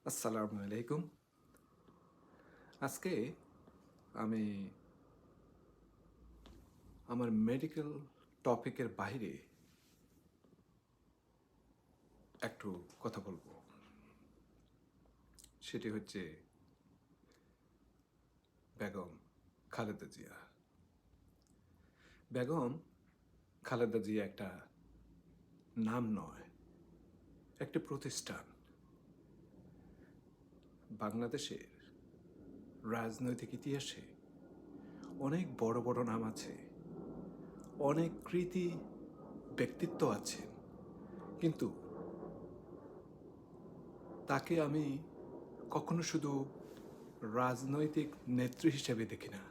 আসসালামু আলাইকুম। আজকে আমি আমার মেডিকেল টপিকের বাইরে একটু কথা বলবো। সেটি হচ্ছে বেগম খালেদা জিয়া। বেগম খালেদা জিয়া একটা নাম নয়, একটি প্রতিষ্ঠান। বাংলাদেশের রাজনৈতিক ইতিহাসে অনেক বড় বড় নাম আছে, অনেক কৃতি ব্যক্তিত্ব আছেন, কিন্তু তাকে আমি কখনো শুধু রাজনৈতিক নেত্রী হিসেবে দেখি না।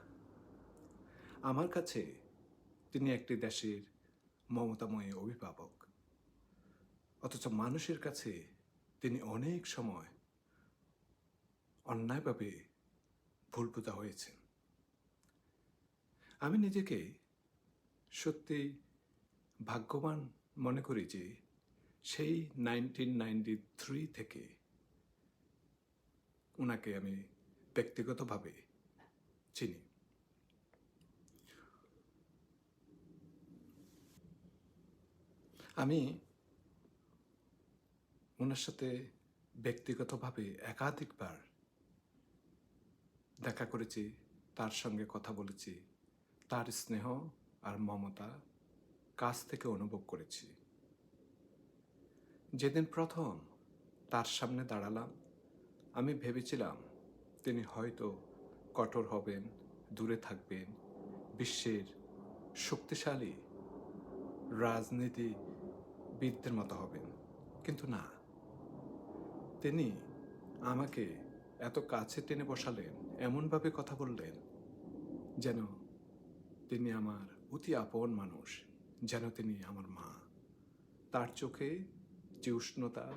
আমার কাছে তিনি একটি দেশের মমতাময়ী অভিভাবক, অথচ মানুষের কাছে তিনি অনেক সময় অন্যায়ভাবে ভুল বোঝা হয়েছেন। আমি নিজেকে সত্যি ভাগ্যবান মনে করি যে সেই 1993 থেকে ওনাকে আমি ব্যক্তিগতভাবে চিনি। আমি ওনার সাথে ব্যক্তিগতভাবে একাধিকবার দেখা করেছি, তার সঙ্গে কথা বলেছি, তার স্নেহ আর মমতা কাছ থেকে অনুভব করেছি। যেদিন প্রথম তার সামনে দাঁড়ালাম, আমি ভেবেছিলাম তিনি হয়তো কঠোর হবেন, দূরে থাকবেন, বিশ্বের শক্তিশালী রাজনীতিবিদদের মতো হবেন, কিন্তু না, তিনি আমাকে এত কাছে টেনে বসালেন, এমনভাবে কথা বললেন যেন তিনি আমার অতি আপন মানুষ, যেন তিনি আমার মা। তার চোখে যে উষ্ণতা,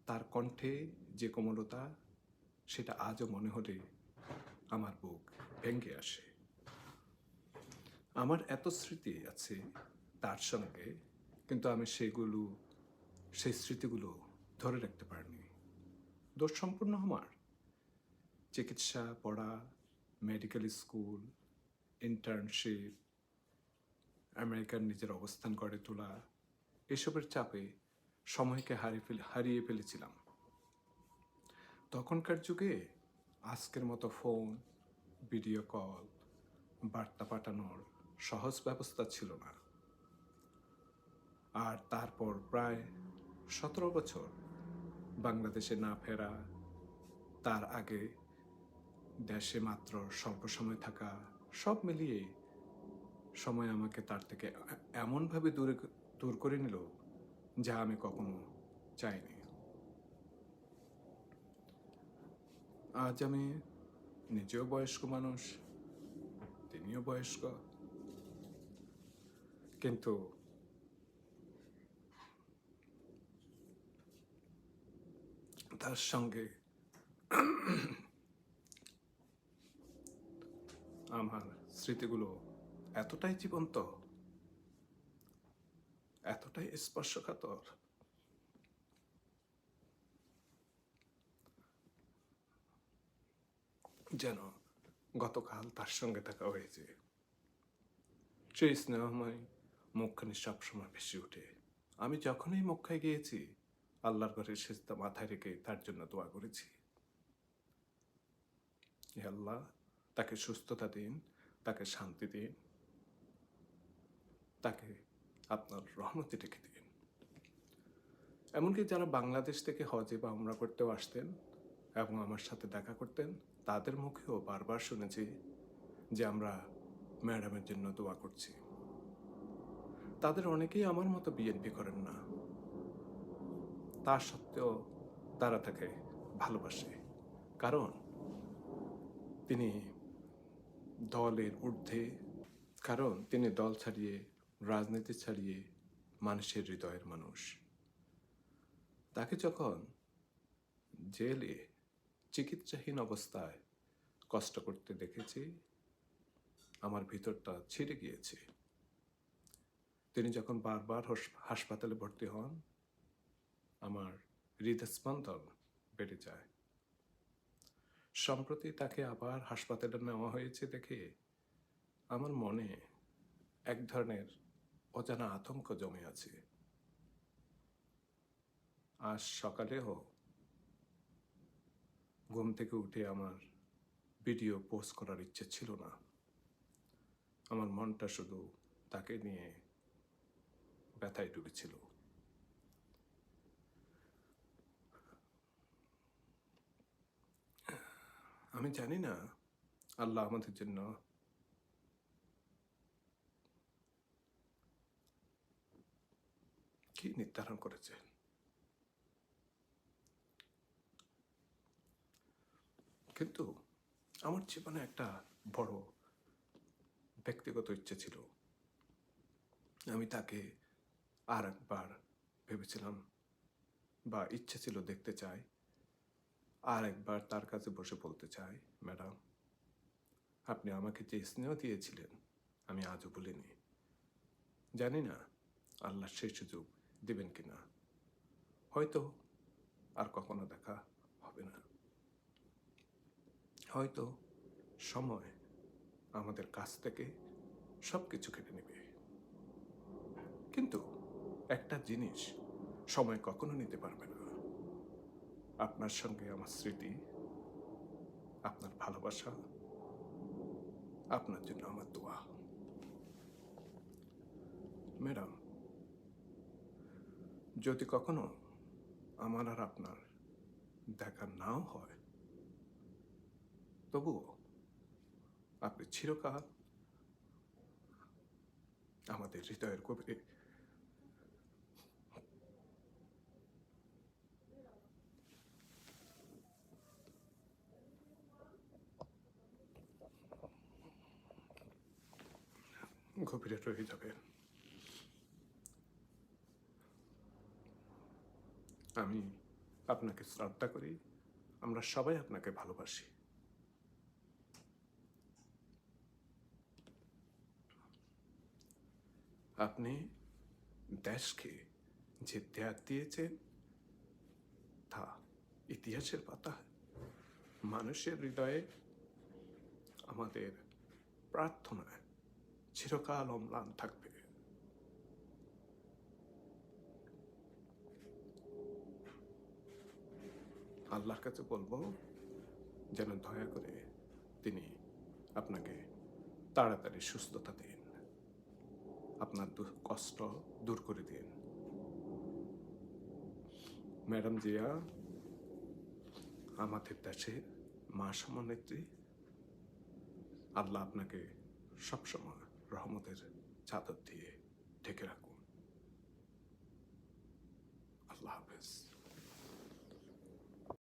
তার কণ্ঠে যে কোমলতা, সেটা আজও মনে হলে আমার বুক ভেঙে আসে। আমার এত স্মৃতি আছে তার সঙ্গে, কিন্তু আমি সেই স্মৃতিগুলো ধরে রাখতে পারিনি। দোষ সম্পূর্ণ আমার। চিকিৎসা পড়া, মেডিকেল স্কুল, ইন্টার্নশিপ, আমেরিকার নিজের অবস্থান গড়ে তোলা, এসবের চাপে সময়কে হারিয়ে ফেলেছিলাম। তখনকার যুগে আজকের মতো ফোন, ভিডিও কল, বার্তা পাঠানোর সহজ ব্যবস্থা ছিল না। আর তারপর প্রায় 17 বছর বাংলাদেশে না ফেরা, তার আগে দেশে মাত্র স্বল্প সময় থাকা, সব মিলিয়ে সময় আমাকে তার থেকে এমনভাবে দূর করে নিল যা আমি কখনো চাইনি। আজ আমি নিজেও বয়স্ক মানুষ, তিনিও বয়স্ক, কিন্তু তার সঙ্গে আমার স্মৃতিগুলো এতটাই জীবন্ত, এতটাই স্পর্শকাতর, যেন গতকাল তার সঙ্গে দেখা হয়েছে। সেই স্নেহময় মুখখানি সবসময় ভেসে ওঠে। আমি যখনই মক্কায় গিয়েছি, আল্লাহর ঘরে সেজদা মাথায় রেখে তার জন্য দোয়া করেছি, হে আল্লাহ, তাকে সুস্থতা দিন, তাকে শান্তি দিন, তাকে আপনার রহমতে রেখে দিন। এমনকি যারা বাংলাদেশ থেকে হজে বা উমরা করতেও আসতেন এবং আমার সাথে দেখা করতেন, তাদের মুখেও বারবার শুনেছি যে আমরা ম্যাডামের জন্য দোয়া করছি। তাদের অনেকেই আমার মতো বিএনপি করেন না, তা সত্ত্বেও তারা তাকে ভালোবাসে, কারণ তিনি দলের ঊর্ধ্বে, কারণ তিনি দল ছাড়িয়ে, রাজনীতি ছাড়িয়ে মানুষের হৃদয়ের মানুষ। তাকে যখন জেলে চিকিৎসাহীন অবস্থায় কষ্ট করতে দেখেছি, আমার ভিতরটা ছিঁড়ে গিয়েছে। তিনি যখন বারবার হাসপাতালে ভর্তি হন, আমার হৃদস্পন্দন বেড়ে যায়। সম্প্রতি তাকে আবার হাসপাতালে নেওয়া হয়েছে দেখে আমার মনে এক ধরনের অজানা আতঙ্ক জমে আছে। আজ সকালেও ঘুম থেকে উঠে আমার ভিডিও পোস্ট করার ইচ্ছে ছিল না। আমার মনটা শুধু তাকে নিয়ে ব্যথায় ডুবেছিল। আমি জানি না আল্লাহ আমাদের জন্য কি নির্ধারণ করেছে, কিন্তু আমার জীবনে একটা বড় ব্যক্তিগত ইচ্ছে ছিল। আমি তাকে আর একবার ভেবেছিলাম বা ইচ্ছে ছিল, দেখতে চাই, আর একবার তার কাছে বসে বলতে চাই, ম্যাডাম আপনি আমাকে যে স্নেহ দিয়েছিলেন আমি আজও ভুলিনি। জানি না আল্লাহ সেই সুযোগ দেবেন কিনা, হয়তো আর কখনো দেখা হবে না, হয়তো সময় আমাদের কাছ থেকে সব কিছু কেটে নেবে। কিন্তু একটা জিনিস সময় কখনো নিতে পারবে না, আপনার সঙ্গে আমার স্মৃতি, আপনার ভালোবাসা, আপনার জন্য আমার দোয়া। ম্যাডাম, যদি কখনো আমার আর আপনার দেখা নাও হয়, তবুও আপনি চিরকাল আমাদের হৃদয়ের গভীরে গভীরে রয়ে যাবেন। আমি আপনাকে শ্রদ্ধা করি, আমরা সবাই আপনাকে ভালোবাসি। আপনি দেশকে যে ত্যাগ দিয়েছেন তা ইতিহাসের পাতায় মানুষের হৃদয়ে আমাদের প্রার্থনায় চিরকাল অম্লান থাকবে। আল্লাহর কাছে বলবো যেন দয়া করে তিনি আপনাকে তাড়াতাড়ি সুস্থতা দিন, আপনার কষ্ট দূর করে দিন। ম্যাডাম জিয়া আমাদের দেশের মা সমানেত্রী। আল্লাহ আপনাকে সবসময় রহমতের চাদর দিয়ে ঢেকে রাখুন। আল্লাহ হাফেজ।